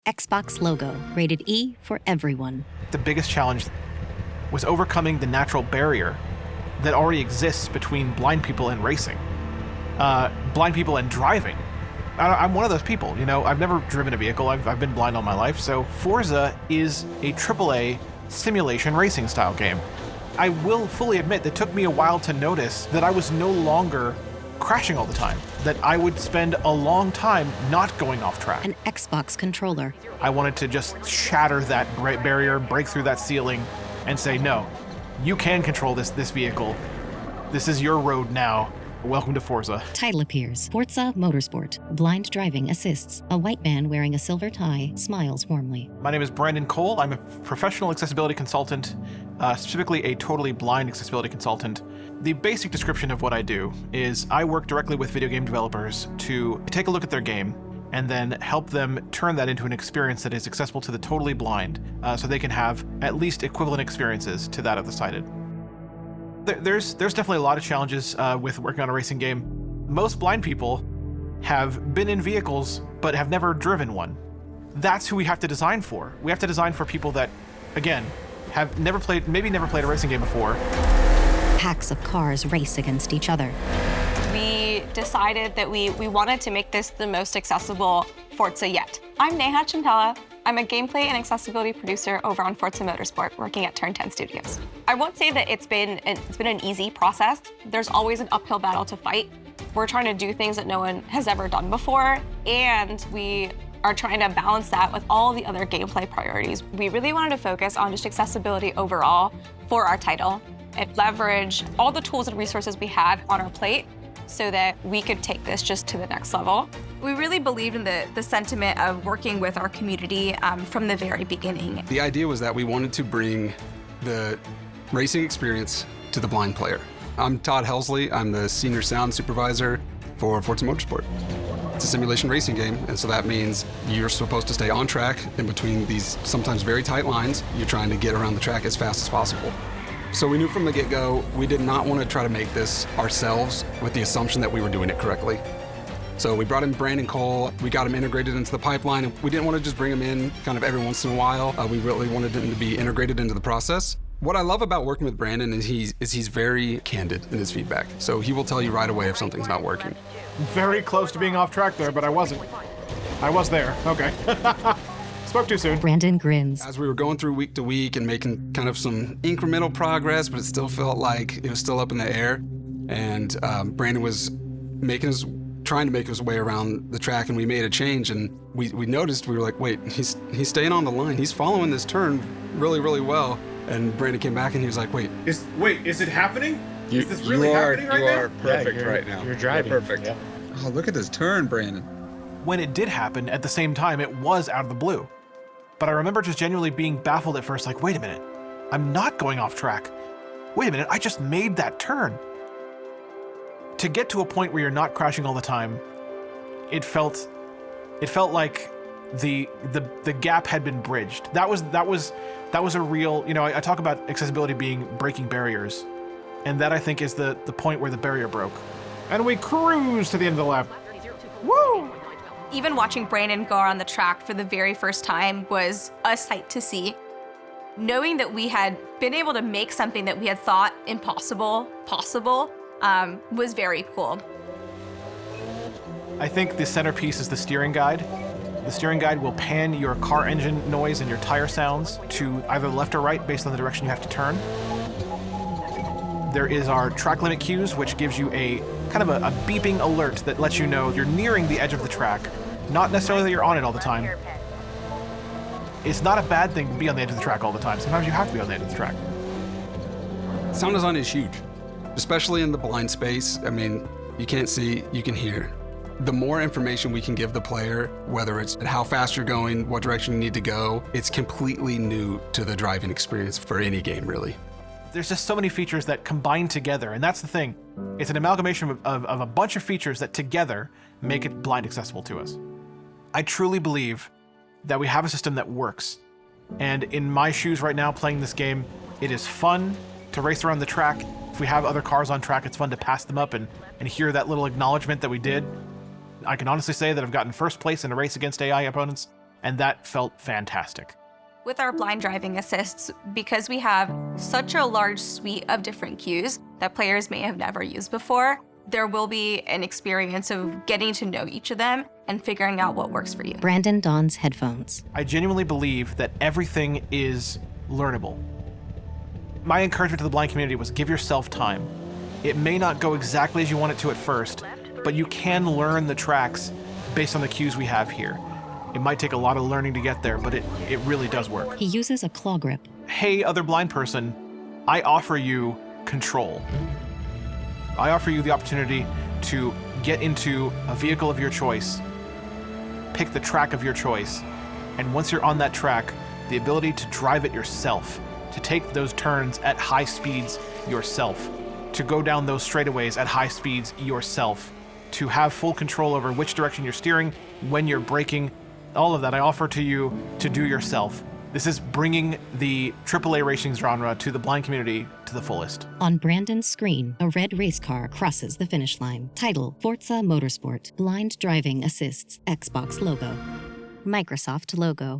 Xbox logo, rated E for everyone. The biggest challenge was overcoming the natural barrier that already exists between blind people and racing, blind people and driving. I'm one of those people, you know, I've never driven a vehicle, I've been blind all my life, so Forza is a AAA simulation racing style game. I will fully admit that it took me a while to notice that I was no longer crashing all the time, that I would spend a long time not going off track. An Xbox controller. I wanted to just shatter that barrier, break through that ceiling, and say, no, you can control this vehicle. This is your road now. Welcome to Forza. Title appears. Forza Motorsport. Blind driving assists. A white man wearing a silver tie smiles warmly. My name is Brandon Cole. I'm a professional accessibility consultant, specifically a totally blind accessibility consultant. The basic description of what I do is I work directly with video game developers to take a look at their game and then help them turn that into an experience that is accessible to the totally blind, so they can have at least equivalent experiences to that of the sighted. There's definitely a lot of challenges with working on a racing game. Most blind people have been in vehicles but have never driven one. That's who we have to design for. We have to design for people that, again, have never played a racing game before. Packs of cars race against each other. We decided that we wanted to make this the most accessible Forza yet. I'm Neha Chintala. I'm a gameplay and accessibility producer over on Forza Motorsport, working at Turn 10 Studios. I won't say that it's been an easy process. There's always an uphill battle to fight. We're trying to do things that no one has ever done before, and we are trying to balance that with all the other gameplay priorities. We really wanted to focus on just accessibility overall for our title and leverage all the tools and resources we had on our plate so that we could take this just to the next level. We really believed in the sentiment of working with our community from the very beginning. The idea was that we wanted to bring the racing experience to the blind player. I'm Todd Helsley. I'm the Senior Sound Supervisor for Forza Motorsport. It's a simulation racing game, and so that means you're supposed to stay on track in between these sometimes very tight lines. You're trying to get around the track as fast as possible. So we knew from the get-go, we did not want to try to make this ourselves with the assumption that we were doing it correctly. So we brought in Brandon Cole, we got him integrated into the pipeline, and we didn't want to just bring him in kind of every once in a while. We really wanted him to be integrated into the process. What I love about working with Brandon is he's very candid in his feedback. So he will tell you right away if something's not working. Very close to being off track there, but I wasn't. I was there, okay. Spoke too soon. Brandon grins. As we were going through week to week and making kind of some incremental progress, but it still felt like it was still up in the air. And Brandon was trying to make his way around the track, and we made a change, and we noticed, we were like, wait, he's staying on the line. He's following this turn really, really well. And Brandon came back and he was like, wait, is it happening? Is this really happening right now? You are perfect right now. You're driving. You're perfect. Yeah. Oh, look at this turn, Brandon. When it did happen, at the same time, it was out of the blue. But I remember just genuinely being baffled at first, like, wait a minute, I'm not going off track. Wait a minute, I just made that turn. To get to a point where you're not crashing all the time, it felt like the gap had been bridged. That was a real, you know, I talk about accessibility being breaking barriers, and that I think is the point where the barrier broke. And we cruise to the end of the lap. Woo! Even watching Brandon go on the track for the very first time was a sight to see. Knowing that we had been able to make something that we had thought impossible possible was very cool. I think the centerpiece is the steering guide. The steering guide will pan your car engine noise and your tire sounds to either the left or right based on the direction you have to turn. There is our track limit cues, which gives you a kind of a beeping alert that lets you know you're nearing the edge of the track. Not necessarily that you're on it all the time. It's not a bad thing to be on the edge of the track all the time. Sometimes you have to be on the edge of the track. sound design is huge, especially in the blind space. I mean, you can't see, you can hear. The more information we can give the player, whether it's how fast you're going, what direction you need to go, it's completely new to the driving experience for any game, really. There's just so many features that combine together, and that's the thing. It's an amalgamation of a bunch of features that together make it blind accessible to us. I truly believe that we have a system that works. And in my shoes right now playing this game, it is fun to race around the track. If we have other cars on track, it's fun to pass them up and hear that little acknowledgement that we did. I can honestly say that I've gotten first place in a race against AI opponents, and that felt fantastic. With our blind driving assists, because we have such a large suite of different cues that players may have never used before, there will be an experience of getting to know each of them and figuring out what works for you. Brandon dons headphones. I genuinely believe that everything is learnable. My encouragement to the blind community was give yourself time. It may not go exactly as you want it to at first, but you can learn the tracks based on the cues we have here. It might take a lot of learning to get there, but it really does work. He uses a claw grip. Hey, other blind person, I offer you control. I offer you the opportunity to get into a vehicle of your choice, pick the track of your choice, and once you're on that track, the ability to drive it yourself, to take those turns at high speeds yourself, to go down those straightaways at high speeds yourself, to have full control over which direction you're steering, when you're braking, all of that I offer to you to do yourself. This is bringing the AAA racing genre to the blind community to the fullest. On Brandon's screen, a red race car crosses the finish line. Title, Forza Motorsport. Blind driving assists. Xbox logo. Microsoft logo.